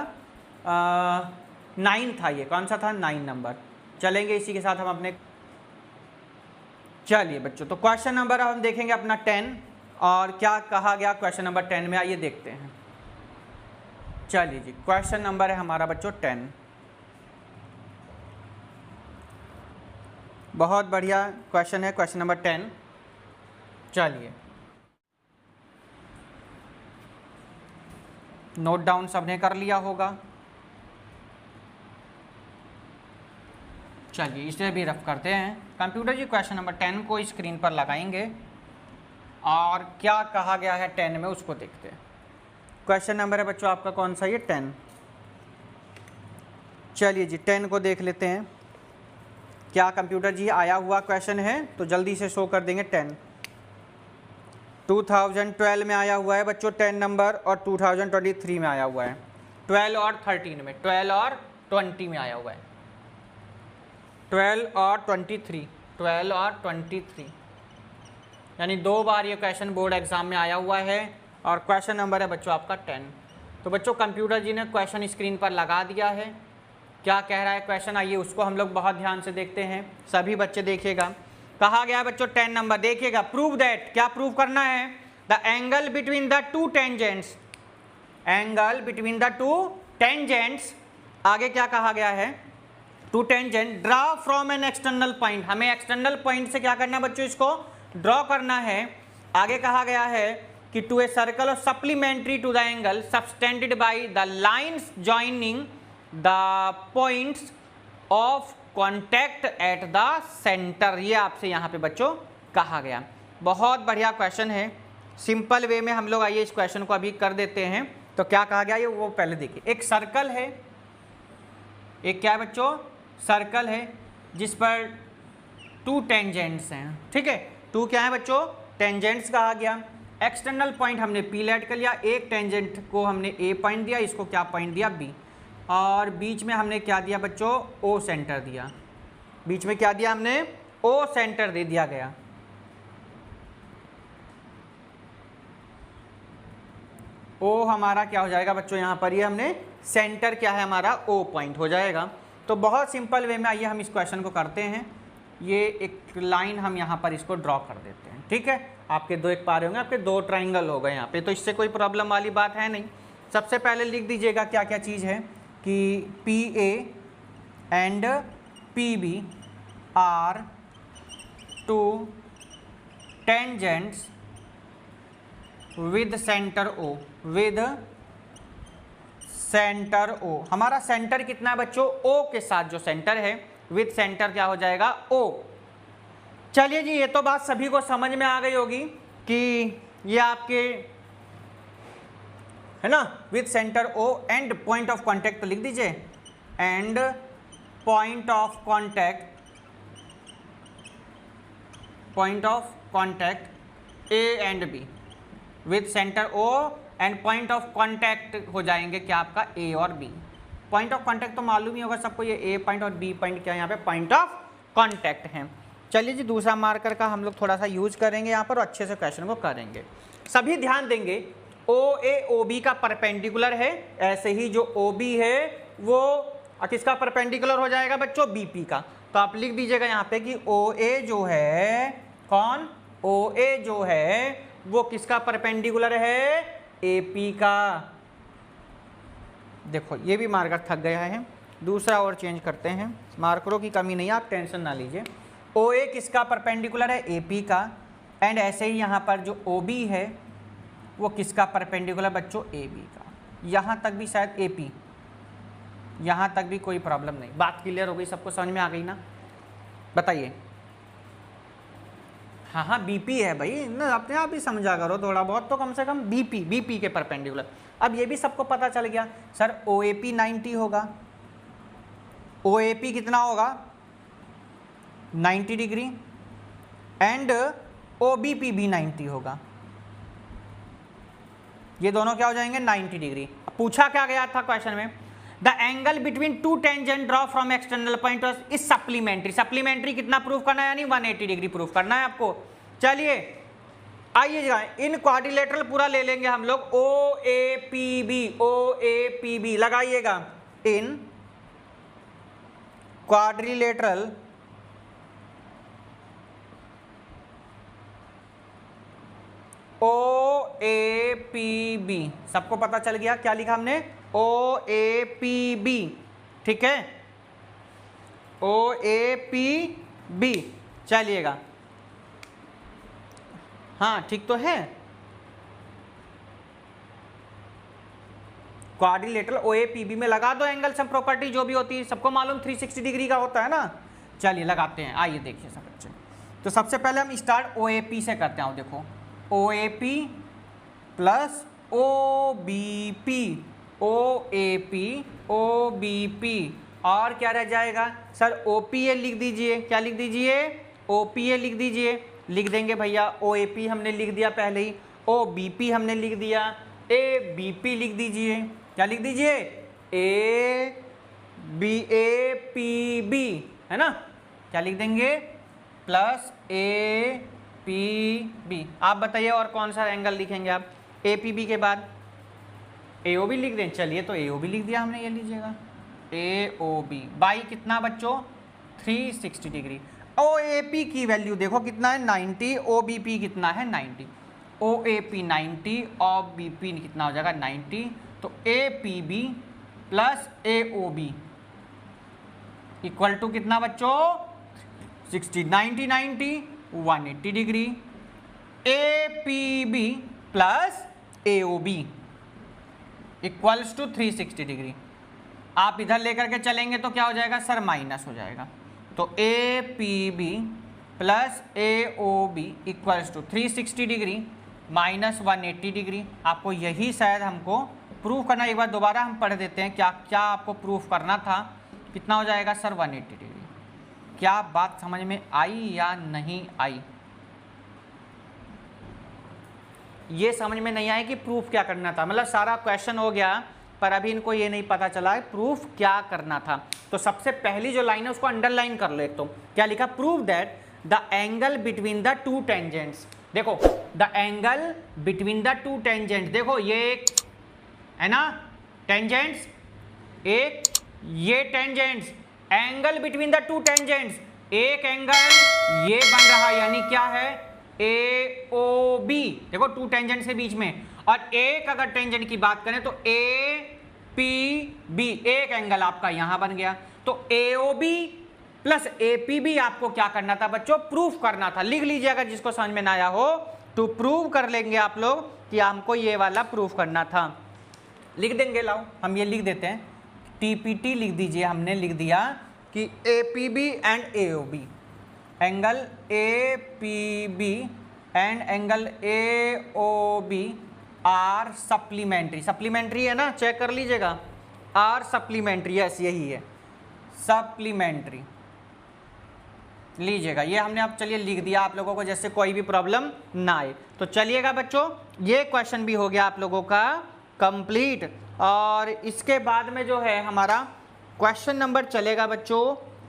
9 था। ये कौन सा था? 9 नंबर। चलेंगे इसी के साथ हम अपने, चलिए बच्चों तो क्वेश्चन नंबर हम देखेंगे अपना 10 और क्या कहा गया क्वेश्चन नंबर 10 में, आइए देखते हैं। चलिए जी क्वेश्चन नंबर है हमारा बच्चों 10। बहुत बढ़िया क्वेश्चन है क्वेश्चन नंबर 10। चलिए नोट डाउन सबने कर लिया होगा। चलिए इसे भी रफ करते हैं। कंप्यूटर जी क्वेश्चन नंबर 10 को स्क्रीन पर लगाएंगे और क्या कहा गया है 10 में उसको देखते हैं। क्वेश्चन नंबर है बच्चों आपका कौन सा? ये 10। चलिए जी 10 को देख लेते हैं। क्या कंप्यूटर जी आया हुआ क्वेश्चन है तो जल्दी से शो कर देंगे। 10 2012 में आया हुआ है बच्चों 10 नंबर और 2023 में आया हुआ है। 12 और 13 में, 12 और 20 में आया हुआ है। 12 और 23, 12 और 23 यानी 2 बार ये क्वेश्चन बोर्ड एग्जाम में आया हुआ है और क्वेश्चन नंबर है बच्चों आपका 10। तो बच्चों कंप्यूटर जी ने क्वेश्चन स्क्रीन पर लगा दिया है। क्या कह रहा है क्वेश्चन, आइए उसको हम लोग बहुत ध्यान से देखते हैं। सभी बच्चे देखिएगा। कहा गया बच्चों 10 नंबर, देखिएगा प्रूव दैट, क्या प्रूव करना है? The angle between the two tangents, angle between the two tangents. आगे क्या कहा गया है? Two tangent draw from an external point. हमें एक्सटर्नल पॉइंट से क्या करना है बच्चों? इसको ड्रॉ करना है। आगे कहा गया है कि टू ए सर्कल और supplementary to the angle subtended by the lines joining the points of contact at the centre. ये आपसे यहाँ पे बच्चों कहा गया। बहुत बढ़िया क्वेश्चन है। सिंपल वे में हम लोग आइए इस क्वेश्चन को अभी कर देते हैं। तो क्या कहा गया ये वो पहले देखिए। एक सर्कल है, एक क्या है बच्चों? सर्कल है जिस पर 2 टेंजेंट्स हैं। ठीक है, 2 क्या है बच्चों? टेंजेंट्स कहा गया। एक्सटर्नल पॉइंट हमने P लेट कर लिया। एक टेंजेंट को हमने A पॉइंट दिया, इसको क्या पॉइंट दिया? B। और बीच में हमने क्या दिया बच्चों? O सेंटर दिया। बीच में क्या दिया हमने? O सेंटर दे दिया गया। ओ हमारा क्या हो जाएगा बच्चों, यहाँ पर ये हमने सेंटर क्या है हमारा ओ पॉइंट हो जाएगा। तो बहुत सिंपल वे में आइए हम इस क्वेश्चन को करते हैं। ये एक लाइन हम यहाँ पर इसको ड्रॉ कर देते हैं, ठीक है। आपके दो एक पारे होंगे, आपके दो ट्राइंगल हो गए यहाँ पे, तो इससे कोई प्रॉब्लम वाली बात है नहीं। सबसे पहले लिख दीजिएगा क्या क्या चीज़ है कि P A and P B are two tangents with centre O, with centre O. हमारा सेंटर कितना है बच्चों, ओ के साथ जो सेंटर है, विद सेंटर क्या हो जाएगा ओ। चलिए जी, ये तो बात सभी को समझ में आ गई होगी कि ये आपके है ना, with centre O and point of contact, तो लिख दीजिए and point of contact A and B, with centre O and point of contact हो जाएंगे क्या आपका ए और बी। पॉइंट ऑफ कांटेक्ट तो मालूम ही होगा सबको, ये ए पॉइंट और बी पॉइंट क्या है यहाँ पे पॉइंट ऑफ कांटेक्ट है। चलिए जी, दूसरा मार्कर का हम लोग थोड़ा सा यूज करेंगे यहाँ पर और अच्छे से क्वेश्चन को करेंगे। सभी ध्यान देंगे, ओ ए ओ बी का परपेंडिकुलर है, ऐसे ही जो ओ बी है वो किसका परपेंडिकुलर हो जाएगा बच्चों, बी पी का। तो आप लिख दीजिएगा यहाँ पे कि ओ ए जो है, कौन, ओ ए जो है वो किसका परपेंडिकुलर है, ए पी का। देखो ये भी मार्कर थक गया है, दूसरा और चेंज करते हैं, मार्करों की कमी नहीं है, आप टेंशन ना लीजिए। ओ ए किसका परपेंडिकुलर है, ए पी का, एंड ऐसे ही यहाँ पर जो ओ बी है वो किसका परपेंडिकुलर बच्चों, ए बी का। यहाँ तक भी शायद ए पी, यहाँ तक भी कोई प्रॉब्लम नहीं। बात क्लियर हो गई, सबको समझ में आ गई ना, बताइए। हाँ हाँ बीपी है भाई ना, अपने आप ही समझा करो थोड़ा बहुत तो, कम से कम बीपी के परपेंडिकुलर। अब ये भी सबको पता चल गया सर, ओ ए पी 90 होगा, ओ ए पी कितना होगा 90 degree, and O B P भी 90 होगा, ये दोनों क्या हो जाएंगे 90 डिग्री। अब पूछा क्या गया था क्वेश्चन में, the angle between two tangent draw from external point is supplementary. Supplementary कितना प्रूफ करना है, यानी 180 डिग्री प्रूफ करना है आपको। चलिए आइए, इन क्वाड्रिलेटरल पूरा ले लेंगे हम लोग, O A P B, O A P B लगाइएगा, in quadrilateral O A P B, सबको पता चल गया क्या लिखा हमने, ओ ए पी बी, ठीक है, ओ ए पी बी। चलिएगा, हाँ ठीक तो है, quadrilateral O A P B में लगा दो एंगल सम प्रॉपर्टी जो भी होती है, सबको मालूम 360 डिग्री का होता है ना। चलिए लगाते हैं, आइए देखिए सब बच्चे। तो सबसे पहले हम स्टार्ट ओ ए पी से करते हैं। देखो O A P plus O B P, O A P O B P, और क्या रह जाएगा सर, ओ पी ए लिख दीजिए, क्या लिख दीजिए, ओ पी ए लिख दीजिए। लिख देंगे भैया, ओ ए पी हमने लिख दिया पहले ही, ओ बी पी हमने लिख दिया, ए बी पी लिख दीजिए, क्या लिख दीजिए, ए पी बी, है ना, क्या लिख देंगे, प्लस ए पी बी। आप बताइए और कौन सा एंगल लिखेंगे आप, ए पी बी के बाद ए ओ बी लिख दें। चलिए तो ए ओ बी लिख दिया हमने, ये लीजिएगा ए ओ बी बाई कितना बच्चों 360 डिग्री। ओ ए पी की वैल्यू देखो कितना है 90, ओ बी पी कितना है 90, ओ ए पी 90 और बी पी कितना हो जाएगा 90। तो A P B plus A O B equal to कितना बच्चों 60, 90 90 180 degree. A P B plus A O B equals to 360 degree. आप इधर लेकर के चलेंगे तो क्या हो जाएगा सर, माइनस हो जाएगा। तो A P B plus A O B equals to 360 degree minus 180 degree. आपको यही शायद हमको प्रूफ करना, एक बार दोबारा हम पढ़ देते हैं क्या क्या आपको प्रूफ करना था। कितना हो जाएगा सर 180 डिग्री। क्या बात समझ में आई या नहीं आई? ये समझ में नहीं आया कि प्रूफ क्या करना था, मतलब सारा क्वेश्चन हो गया पर अभी इनको ये नहीं पता चला है प्रूफ क्या करना था। तो सबसे पहली जो लाइन है उसको अंडरलाइन कर लो। एक तो क्या लिखा, prove that the angle between the two tangents. देखो the angle between the two tangent, देखो ये है ना, टेंजेंट्स, एक ये tangents, angle between the two tangents, एक एंगल ये बन रहा यानी क्या है AOB, देखो टू टेंजेंट से बीच में, और एक अगर टेंजेंट की बात करें तो APB, एक एंगल आपका यहां बन गया। तो AOB प्लस APB आपको क्या करना था बच्चों, प्रूफ करना था। लिख लीजिए अगर जिसको समझ में ना आया हो तो प्रूव कर लेंगे आप लोग कि हमको ये वाला प्रूफ करना था। लिख देंगे, लाओ हम ये लिख देते हैं, TPT लिख दीजिए, हमने लिख दिया कि APB and AOB, angle APB and angle AOB are supplementary, supplementary है ना, चेक कर लीजिएगा, आर सप्लीमेंट्री, यस यही है सप्लीमेंट्री, लीजिएगा ये हमने अब चलिए लिख दिया आप लोगों को, जैसे कोई भी प्रॉब्लम ना आए। तो चलिएगा बच्चों ये क्वेश्चन भी हो गया आप लोगों का कंप्लीट, और इसके बाद में जो है हमारा क्वेश्चन नंबर चलेगा बच्चों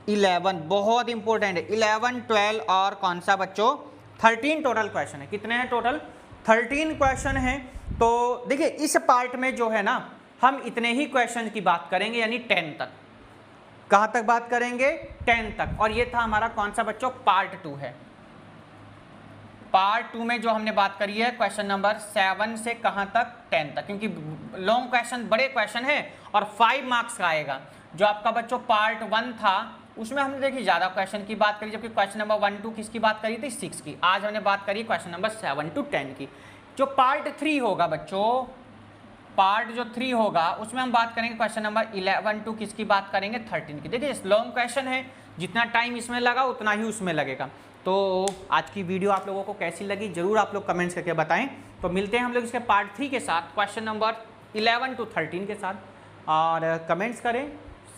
11, बहुत इंपॉर्टेंट है, 11, 12 और कौन सा बच्चों 13 टोटल क्वेश्चन है। कितने हैं टोटल, 13 क्वेश्चन हैं। तो देखिए इस पार्ट में जो है ना हम इतने ही क्वेश्चन की बात करेंगे, यानी 10 तक। कहाँ तक बात करेंगे, 10 तक। और ये था हमारा कौन सा बच्चों, पार्ट 2 है। पार्ट 2 में जो हमने बात करी है क्वेश्चन नंबर 7 से कहाँ तक, 10 तक, क्योंकि लॉन्ग क्वेश्चन, बड़े क्वेश्चन है और 5 मार्क्स का आएगा। जो आपका बच्चों पार्ट 1 था उसमें हमने देखिए ज़्यादा क्वेश्चन की बात करी, जबकि क्वेश्चन नंबर 1 2 किसकी बात करी थी, 6 की। आज हमने बात करी क्वेश्चन नंबर 7 to 10 की। जो पार्ट 3 होगा बच्चों, पार्ट जो 3 होगा उसमें हम बात करेंगे क्वेश्चन नंबर 11 to किसकी बात करेंगे, 13 की। देखिए लॉन्ग क्वेश्चन है, जितना टाइम इसमें लगा उतना ही उसमें लगेगा। तो आज की वीडियो आप लोगों को कैसी लगी जरूर आप लोग कमेंट्स करके बताएं। तो मिलते हैं हम लोग इसके पार्ट 3 के साथ, क्वेश्चन नंबर 11 to 13 के साथ। और कमेंट्स करें,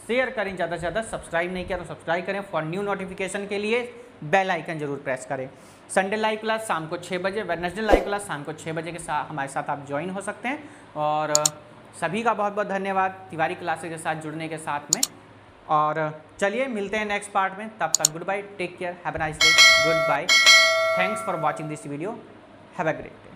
शेयर करें, ज़्यादा से ज़्यादा। सब्सक्राइब नहीं किया तो सब्सक्राइब करें, फॉर न्यू नोटिफिकेशन के लिए बेल आइकन जरूर प्रेस करें। संडे लाइव क्लास शाम को 6 बजे, वेडनेसडे लाइव क्लास शाम को 6 बजे के साथ हमारे साथ आप ज्वाइन हो सकते हैं। और सभी का बहुत बहुत धन्यवाद तिवारी क्लासेस के साथ जुड़ने के साथ में। और चलिए मिलते हैं नेक्स्ट पार्ट में, तब तक good bye, take care, have a nice day, good bye, thanks for watching this video, have a great day.